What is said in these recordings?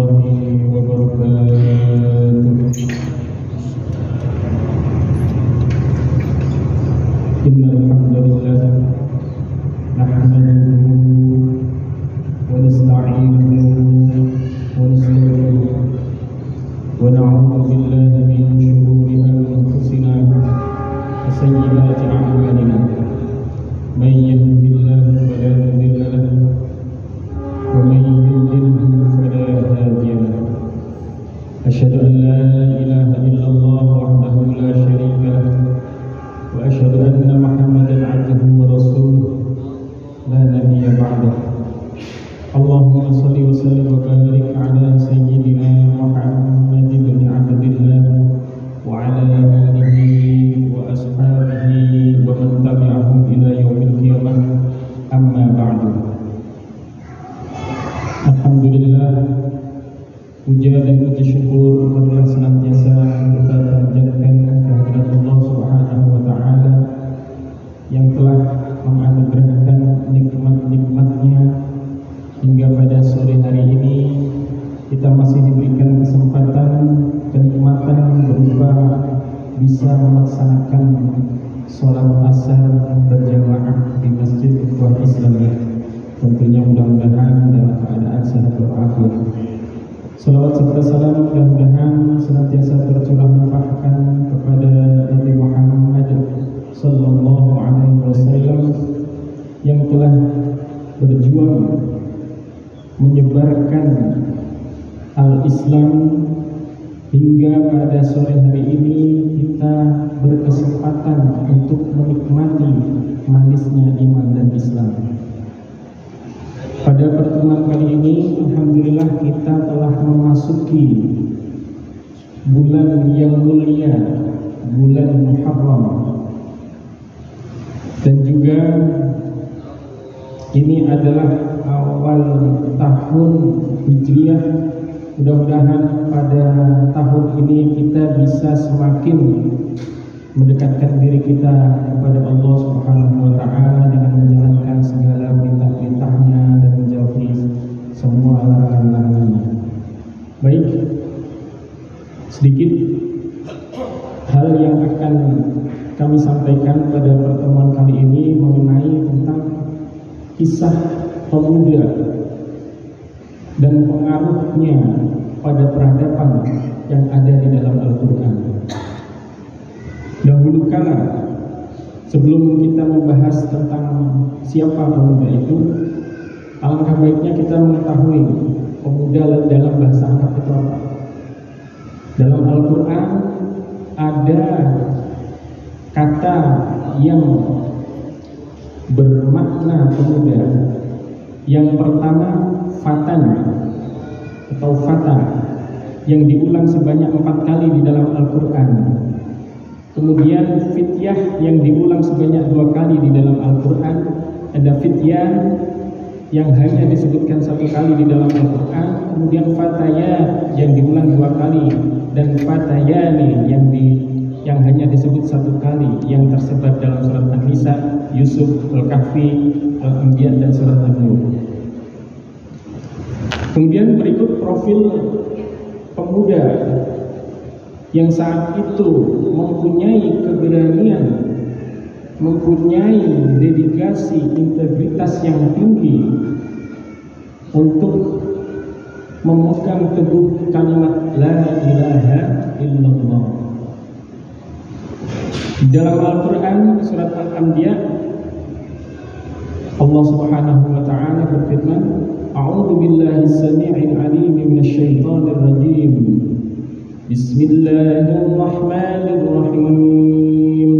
وبركاته. إن الحمد لله نحمده ونستعينه ونستغفره ونعوذ بالله من شرور أنفسنا وسيئات أعمالنا. من يهده الله فلا مضل له ومن يضلل فلا هادي له. أشهد أن لا إله إلا الله وحده لا شريك له وأشهد أن محمدا عبده ورسوله لا نبي بعده. اللهم صل وسلم وبارك على سيدنا محمد بن عبد الله وعلى آله وأصحابه ومن تبعهم إلى يوم القيامة. أما بعد. Alhamdulillah, puja dan puji syukur adalah senantiasa kita panjatkan kehadirat Allah Subhanahu wa Ta'ala yang telah menganugerahkan nikmat-nikmatnya hingga pada sore hari ini kita masih diberikan kesempatan kenikmatan berupa bisa melaksanakan sholat asar berjamaah di Masjid Ikhwan Islamiyah. Tentunya mudah-mudahan dalam keadaan sehat walafiat. Salawat serta salam mudah-mudahan senantiasa tercurah limpahkan kepada Nabi Muhammad sallallahu alaihi wasallam yang telah berjuang menyebarkan al-Islam hingga pada sore hari ini kita berkesempatan untuk menikmati manisnya iman dan Islam. Pada pertemuan kali ini, alhamdulillah kita telah memasuki bulan yang mulia, bulan Muharram, dan juga ini adalah awal tahun Hijriah. Mudah-mudahan pada tahun ini kita bisa semakin mendekatkan diri kita kepada Allah Subhanahu wa Ta'ala dengan menjalankan segala perintah-perintahnya dan menjauhi semua larangan-larangannya. Baik, sedikit hal yang akan kami sampaikan pada pertemuan kali ini mengenai tentang kisah pemuda dan pengaruhnya pada peradaban yang ada di dalam Al-Quran. Dahulu kala, sebelum kita membahas tentang siapa pemuda itu, alangkah baiknya kita mengetahui pemuda dalam bahasa Arab itu apa. Dalam Al-Quran ada kata yang bermakna pemuda. Yang pertama, fatan atau fata, yang diulang sebanyak 4 kali di dalam Al-Quran. Kemudian fityah yang diulang sebanyak 2 kali di dalam Al-Quran. Ada fityah yang hanya disebutkan 1 kali di dalam Al-Quran. Kemudian fataya yang diulang 2 kali, dan fatayani yang hanya disebut 1 kali, yang tersebar dalam surat An-Nisa, Yusuf, Al-Kahfi, Al-Anbiya, dan surat An-Nur. Kemudian berikut profil pemuda yang saat itu mempunyai keberanian, mempunyai dedikasi, integritas yang tinggi untuk memegang teguh kalimat La ilaha illallah. Di dalam Al-Quran surat Al-Anbiya, Allah Subhanahu wa Ta'ala berfirman, A'udzu billahi as-sami'il 'alim minasy syaithanir rajim. Bismillahirrahmanirrahim.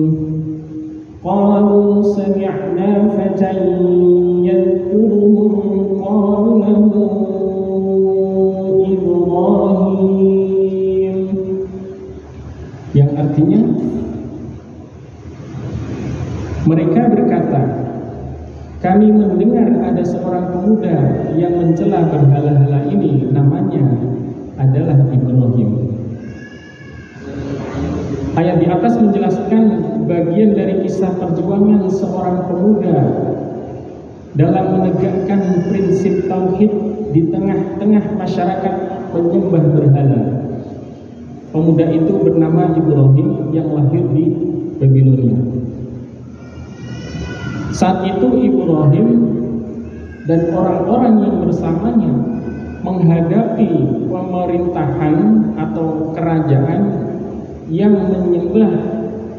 Qalu sami'na fatan yadhkuruhum qalu lahu Ibrahim. Yang artinya, mereka berkata, kami mendengar ada seorang pemuda yang mencela berhala-hala ini, namanya adalah Ibrahim. Ayat di atas menjelaskan bagian dari kisah perjuangan seorang pemuda dalam menegakkan prinsip tauhid di tengah-tengah masyarakat penyembah berhala. Pemuda itu bernama Ibrahim yang lahir di Babilonia. Saat itu Ibrahim dan orang-orang yang bersamanya menghadapi pemerintahan atau kerajaan yang menyembah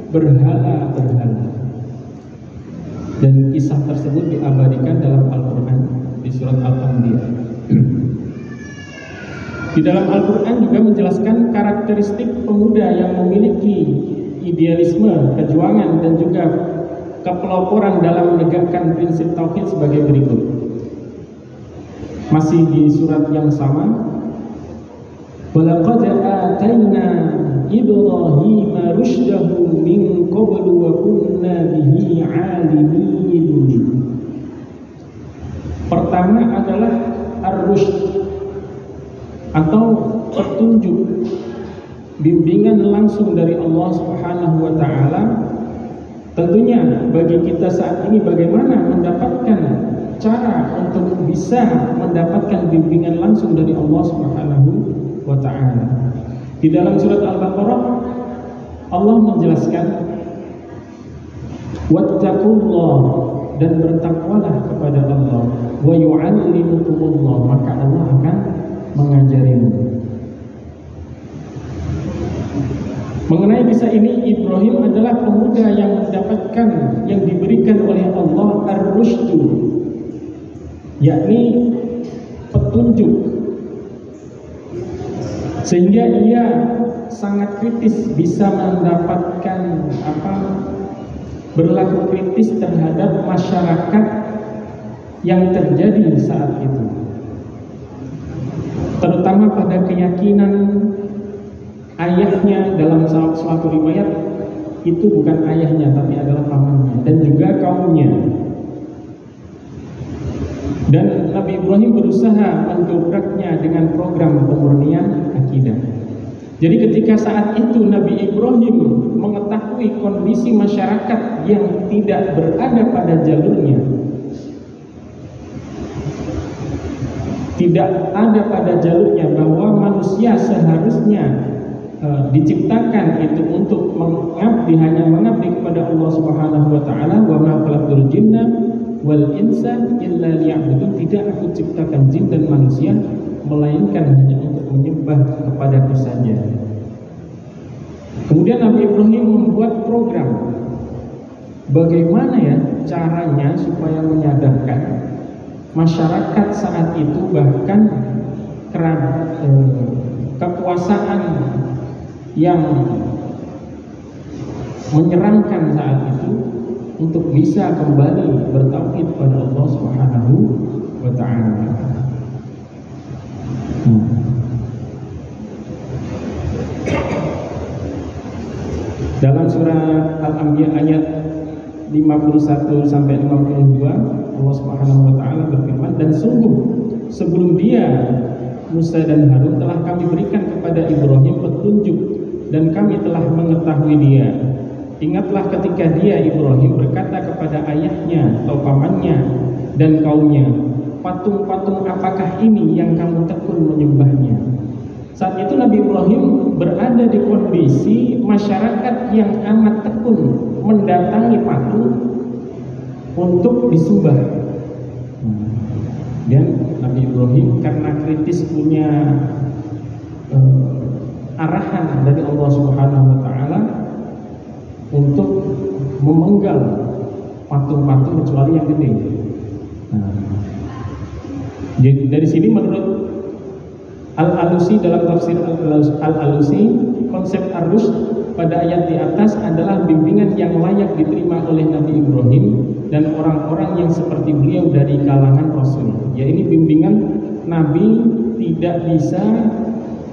berhala-berhala. Dan kisah tersebut diabadikan dalam Al-Quran di surat Al-Anbiya. Di dalam Al-Quran juga menjelaskan karakteristik pemuda yang memiliki idealisme, kejuangan, dan juga kepeloporan dalam menegakkan prinsip tauhid sebagai berikut. Masih di surat yang sama, walaqad atayna Ibrahima rusydahu min qablu wa kunna bihi alimin. Pertama adalah ar-rusyd atau petunjuk, bimbingan langsung dari Allah Subhanahu wa taala. Tentunya bagi kita saat ini bagaimana mendapatkan cara untuk bisa mendapatkan bimbingan langsung dari Allah Subhanahu wa taala. Di dalam surat Al-Baqarah Allah menjelaskan wattaqullah, dan bertakwalah kepada Allah, wa yu'allimukumullah, maka Allah akan mengajarimu. Mengenai kisah ini, Ibrahim adalah pemuda yang mendapatkan, yang diberikan oleh Allah ar-rusydu, yakni petunjuk, sehingga ia sangat kritis, bisa mendapatkan berlaku kritis terhadap masyarakat yang terjadi saat itu, terutama pada keyakinan ayahnya. Dalam suatu riwayat itu bukan ayahnya tapi adalah pamannya dan juga kaumnya. Dan Nabi Ibrahim berusaha mendobraknya dengan program pemurnian akidah. Jadi ketika saat itu Nabi Ibrahim mengetahui kondisi masyarakat yang tidak berada pada jalurnya, tidak ada pada jalurnya, bahwa manusia seharusnya diciptakan itu untuk mengabdi, hanya mengabdi kepada Allah Subhanahu wa taala. Wa ma khalaqtul jinna wal insa illa liya'budun, tidak aku ciptakan jin dan manusia melainkan hanya untuk menyembah kepadaku saja. Kemudian Nabi Ibrahim membuat program bagaimana ya caranya supaya menyadarkan masyarakat saat itu, bahkan kekuasaan yang menyeramkan saat itu, untuk bisa kembali bertauhid pada Allah Subhanahu wa taala. Dalam surah Al-Anbiya ayat 51 sampai 52, Allah Subhanahu wa taala berfirman, dan sungguh sebelum dia Musa dan Harun telah kami berikan kepada Ibrahim petunjuk dan kami telah mengetahui dia. Ingatlah ketika dia Ibrahim berkata kepada ayahnya atau pamannya dan kaumnya, patung-patung apakah ini yang kamu tekun menyembahnya? Saat itu Nabi Ibrahim berada di kondisi masyarakat yang amat tekun mendatangi patung untuk disembah. Dan Nabi Ibrahim karena kritis punya arahan dari Allah Subhanahu wa taala untuk memenggal patung-patung kecuali yang gede. Jadi dari sini menurut Al-Alusi dalam tafsir Al-Alusi, konsep ar-rusyd pada ayat di atas adalah bimbingan yang layak diterima oleh Nabi Ibrahim dan orang-orang yang seperti beliau dari kalangan Rasul. Ya, ini bimbingan Nabi tidak bisa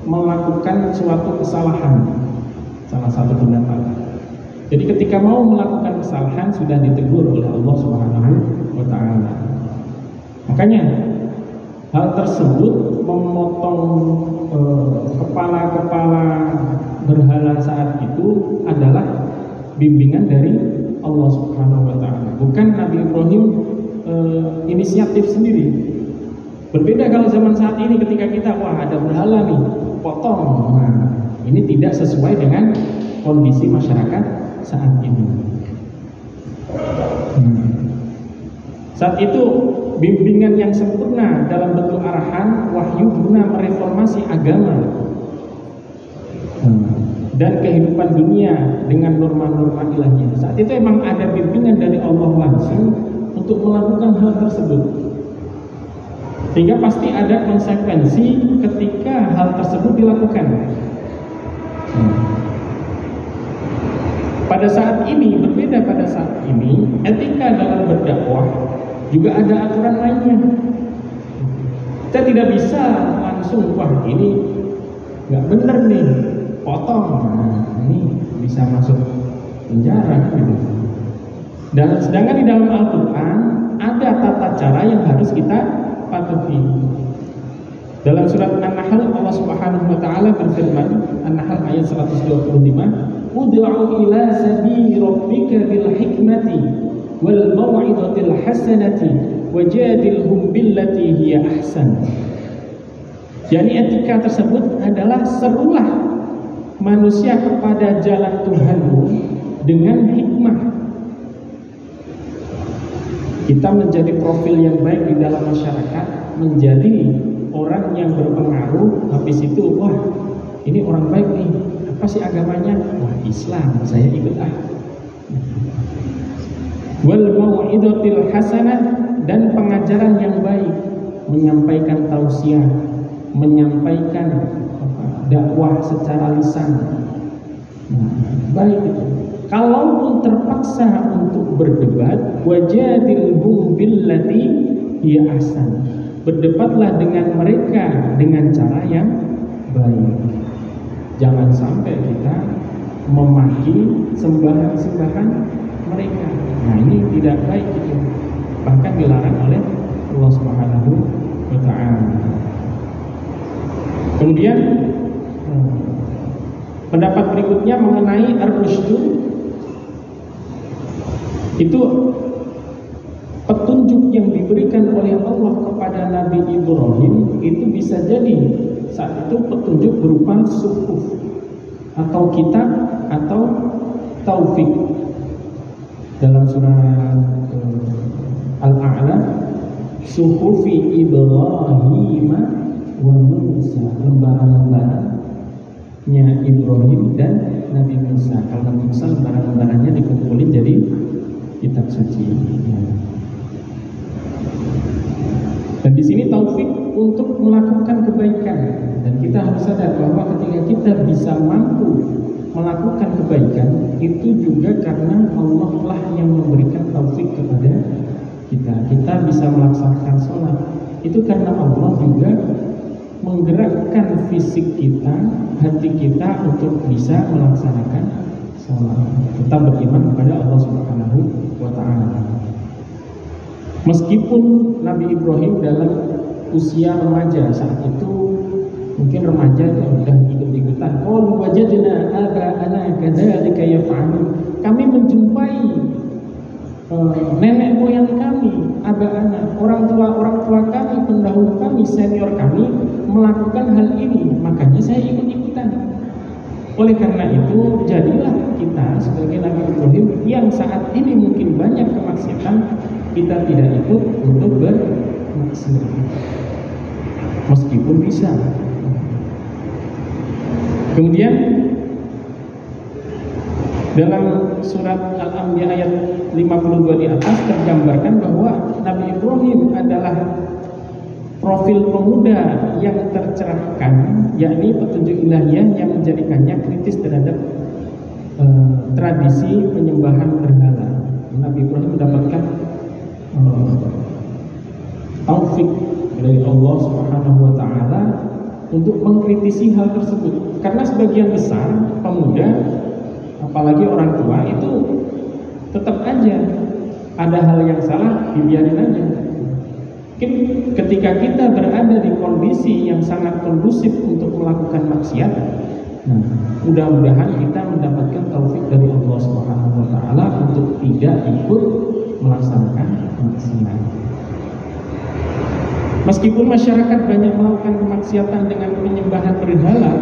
melakukan suatu kesalahan, salah satu pendapat. Jadi ketika mau melakukan kesalahan sudah ditegur oleh Allah Subhanahu wa taala. Makanya hal tersebut memotong kepala-kepala berhala saat itu adalah bimbingan dari Allah Subhanahu wa taala. Bukan Nabi Ibrahim inisiatif sendiri. Berbeda kalau zaman saat ini ketika kita wah ada berhala nih, potong. Nah, ini tidak sesuai dengan kondisi masyarakat saat ini. Saat itu bimbingan yang sempurna dalam bentuk arahan wahyu guna mereformasi agama dan kehidupan dunia dengan norma-norma ilahiyah. Saat itu emang ada bimbingan dari Allah langsung untuk melakukan hal tersebut. Sehingga pasti ada konsekuensi ketika hal tersebut dilakukan. Pada saat ini, berbeda pada saat ini, etika dalam berdakwah juga ada aturan lainnya. Kita tidak bisa langsung, wah ini nggak bener nih, potong, nah, ini bisa masuk penjara gitu. Dan sedangkan di dalam Al-Quran ada tata cara yang harus kita patuhi. Dalam surat An-Nahl Allah Subhanahu wa taala berfirman, An-Nahl ayat 125, "Ud'u ila sabili rabbika bil hikmati wal mau'izatil hasanati wajadilhum billati hiya ahsan." Jadi etika tersebut adalah serulah manusia kepada jalan Tuhanmu dengan hikmah. Kita menjadi profil yang baik di dalam masyarakat, menjadi orang yang berpengaruh. Habis itu, wah ini orang baik nih, apa sih agamanya? Wah Islam, saya ikut ah. Wal mau'izatil hasanah, dan pengajaran yang baik, menyampaikan tausiah, menyampaikan dakwah secara lisan. Baik itu. Kalaupun terpaksa untuk berdebat, wajadilhum billati hiya ahsan, berdebatlah dengan mereka dengan cara yang baik. Jangan sampai kita memaki sembahan-sembahan mereka. Nah ini tidak baik itu. Bahkan dilarang oleh Allah Subhanahu wa ta'ala. Kemudian pendapat berikutnya mengenai ar-rusydu, itu petunjuk yang diberikan oleh Allah kepada Nabi Ibrahim itu bisa jadi saat itu petunjuk berupa suhuf atau kitab atau taufik. Dalam surah Al-A'la, suhufi Ibrahim wa Musa, lembaran-lembarannya Ibrahim dan Nabi Musa. Kalau Nabi Musa lembaran-lembarannya dikumpulin jadi kitab suci. Dan di sini taufik untuk melakukan kebaikan, dan kita harus sadar bahwa ketika kita bisa mampu melakukan kebaikan itu juga karena Allah lah yang memberikan taufik kepada kita. Kita bisa melaksanakan sholat itu karena Allah juga menggerakkan fisik kita, hati kita untuk bisa melaksanakan sholat. Kita beriman kepada Allah Subhanahu wa ta'ala. Meskipun Nabi Ibrahim dalam usia remaja, saat itu mungkin remaja sudah ikut-ikutan, qalu wajadna aba'ana kadzalika yaf'alun, kami menjumpai nenek moyang kami, aba'ana, orang tua kami, pendahulu kami, senior kami melakukan hal ini, makanya saya ikut-ikutan. Oleh karena itu, jadilah kita sebagai Nabi Ibrahim yang saat ini mungkin banyak kemaksiatan, kita tidak ikut untuk bermaksiat, meskipun bisa. Kemudian dalam surat Al-Anbiya ayat 52 di atas tergambarkan bahwa Nabi Ibrahim adalah profil pemuda yang tercerahkan, yakni petunjuk ilahiyah yang menjadikannya kritis terhadap tradisi penyembahan berhala. Nabi Ibrahim mendapatkan taufik dari Allah Subhanahu wa ta'ala untuk mengkritisi hal tersebut. Karena sebagian besar pemuda, apalagi orang tua, itu tetap aja ada hal yang salah, dibiarin aja. Mungkin ketika kita berada di kondisi yang sangat kondusif untuk melakukan maksiat, mudah-mudahan kita mendapatkan taufik dari Allah Subhanahu wa ta'ala untuk tidak ikut melaksanakan maksiat. Meskipun masyarakat banyak melakukan kemaksiatan dengan penyembahan berhala,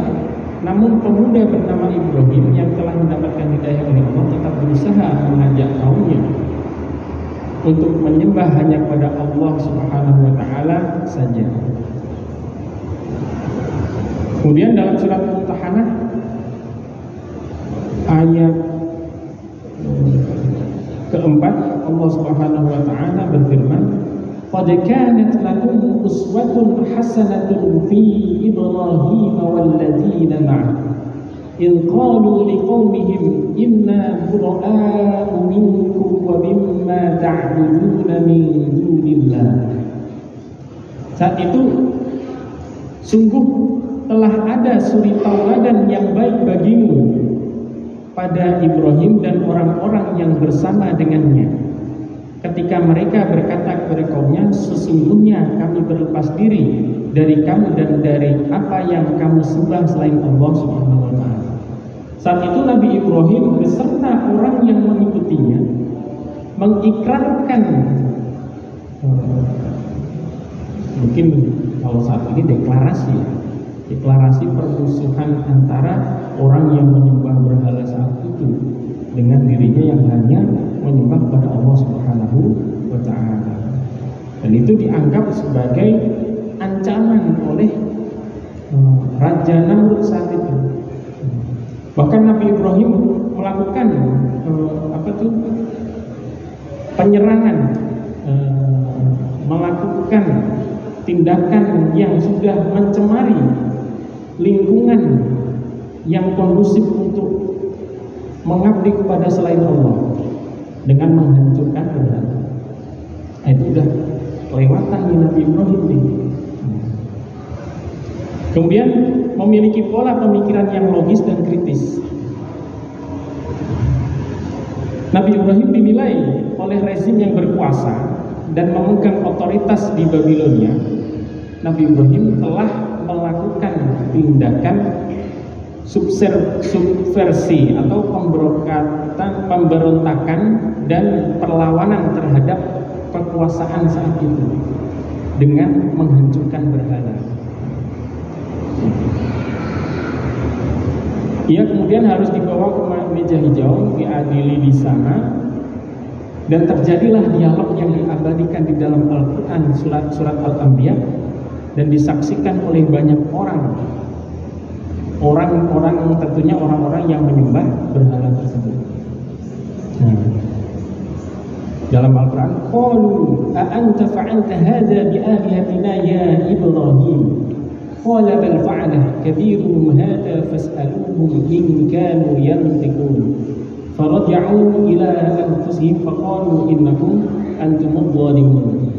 namun pemuda bernama Ibrahim yang telah mendapatkan hidayah oleh Allah tetap berusaha mengajak kaumnya untuk menyembah hanya kepada Allah Subhanahu wa taala saja. Kemudian dalam surat Mumtahanah ayat keempat, Allah Subhanahu wa taala berfirman, "Qad kanat lakum uswatun hasanatun fi Ibrahim wal ladzina ma'ahu إذ قالوا لقومهم إنا براء منكم ومما تعبدون من دون الله." Saat itu sungguh telah ada suri tauladan yang baik bagimu pada Ibrahim dan orang-orang yang bersama dengannya, ketika mereka berkata kepada kaumnya, sesungguhnya kami berlepas diri dari kamu dan dari apa yang kamu sembah selain Allah Subhanahu wa taala. Saat itu Nabi Ibrahim beserta orang yang mengikutinya mengikrarkan, mungkin kalau saat ini deklarasi permusuhan antara orang yang menyembah berhala saat itu dengan dirinya yang hanya menyembah kepada Allah Subhanahu wa taala. Dan itu dianggap sebagai ancaman oleh Raja Namrud saat itu. Bahkan Nabi Ibrahim melakukan penyerangan, melakukan tindakan yang sudah mencemari lingkungan yang kondusif untuk mengabdi kepada selain Allah dengan menghancurkan berhala. Itu sudah kelewatan di Nabi Ibrahim ini. Kemudian memiliki pola pemikiran yang logis dan kritis. Nabi Ibrahim dinilai oleh rezim yang berkuasa dan memegang otoritas di Babilonia. Nabi Ibrahim telah melakukan tindakan subversi atau pemberontakan dan perlawanan terhadap kekuasaan saat itu dengan menghancurkan berhala. Ia kemudian harus dibawa ke meja hijau, diadili di sana, dan terjadilah dialog yang diabadikan di dalam Al-Quran, surat Al-Anbiya, dan disaksikan oleh banyak orang tentunya orang-orang yang menyembah berhala tersebut. Dalam Al-Quran, qalu a anta fa'alta hadza bi alihatina ya Ibrahim. Qala bal fa'alah kabiruhum hadha fas'aluhum in kanu yantiqun. Faraja'u ila anfusihim faqalu innakum antumudz zalimun.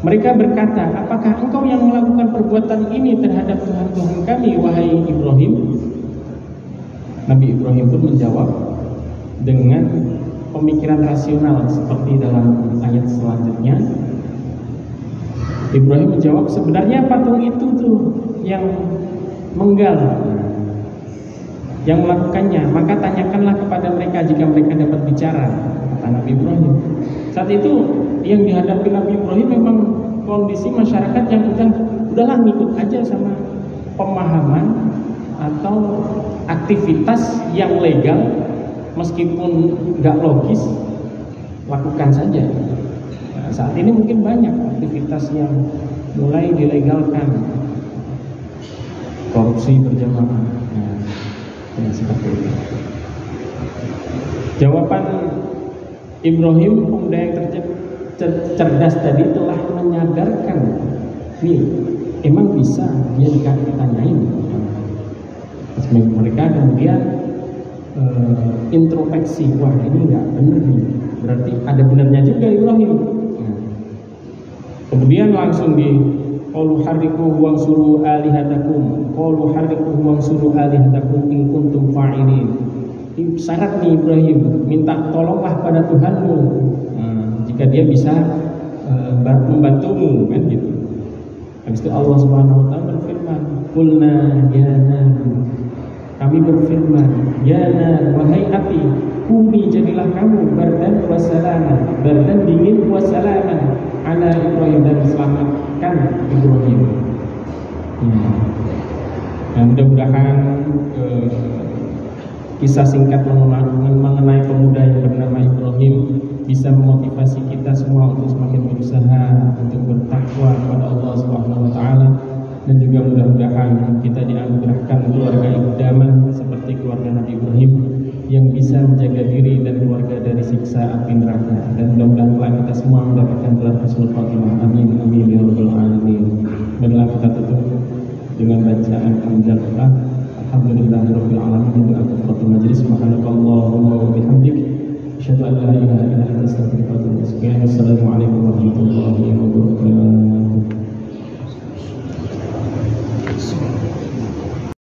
Mereka berkata, apakah engkau yang melakukan perbuatan ini terhadap Tuhan-Tuhan kami, wahai Ibrahim? Nabi Ibrahim pun menjawab dengan pemikiran rasional seperti dalam ayat selanjutnya. Ibrahim menjawab, sebenarnya patung itu tuh yang menggal, yang melakukannya, maka tanyakanlah kepada mereka jika mereka dapat bicara, kata Nabi Ibrahim. Saat itu yang dihadapi Nabi Ibrahim memang kondisi masyarakat yang udahlah ngikut aja sama pemahaman atau aktivitas yang legal, meskipun nggak logis, lakukan saja. Nah, saat ini mungkin banyak aktivitas yang mulai dilegalkan, korupsi berjamaah, seperti itu. Jawaban Ibrahim, pemuda yang cerdas tadi, telah menyadarkan, nih emang bisa dia ditanyain. Mereka kemudian introspeksi, wah ini nggak benar nih, berarti ada benarnya juga Ibrahim. Kemudian langsung di qalu harriquhu wansuru alihatakum, qalu harriquhu wansuru alihatakum in kuntum fa'ilin. Syarat nih Ibrahim, minta tolonglah pada Tuhanmu jika dia bisa membantumu, kan gitu. Habis itu Allah Subhanahu wa taala berfirman, qulna ya nar, kami berfirman, ya nar, wahai api, kuni jadilah kamu bardan wassalaman, bardan dingin wassalaman ala Ibrahim, dan selamatkan Ibrahim. Nah, mudah-mudahan kisah singkat mengenai pemuda yang bernama Ibrahim bisa memotivasi kita semua untuk semakin berusaha untuk bertakwa kepada Allah Subhanahu wa taala, dan juga mudah-mudahan kita dianugerahkan keluarga idaman seperti keluarga Nabi Ibrahim yang bisa menjaga diri dan keluarga dari siksa api neraka, dan mudah-mudahan kelak kita semua mendapatkan gelar husnul khotimah. Amin amin ya rabbal alamin. Marilah kita tutup dengan bacaan hamdalah alhamdulillahirabbil alamin wa aqfatul majlis. Subhanakallahumma wa bihamdik asyhadu an la ilaha illa anta astaghfiruka wa atubu ilaik. Assalamualaikum warahmatullahi wabarakatuh.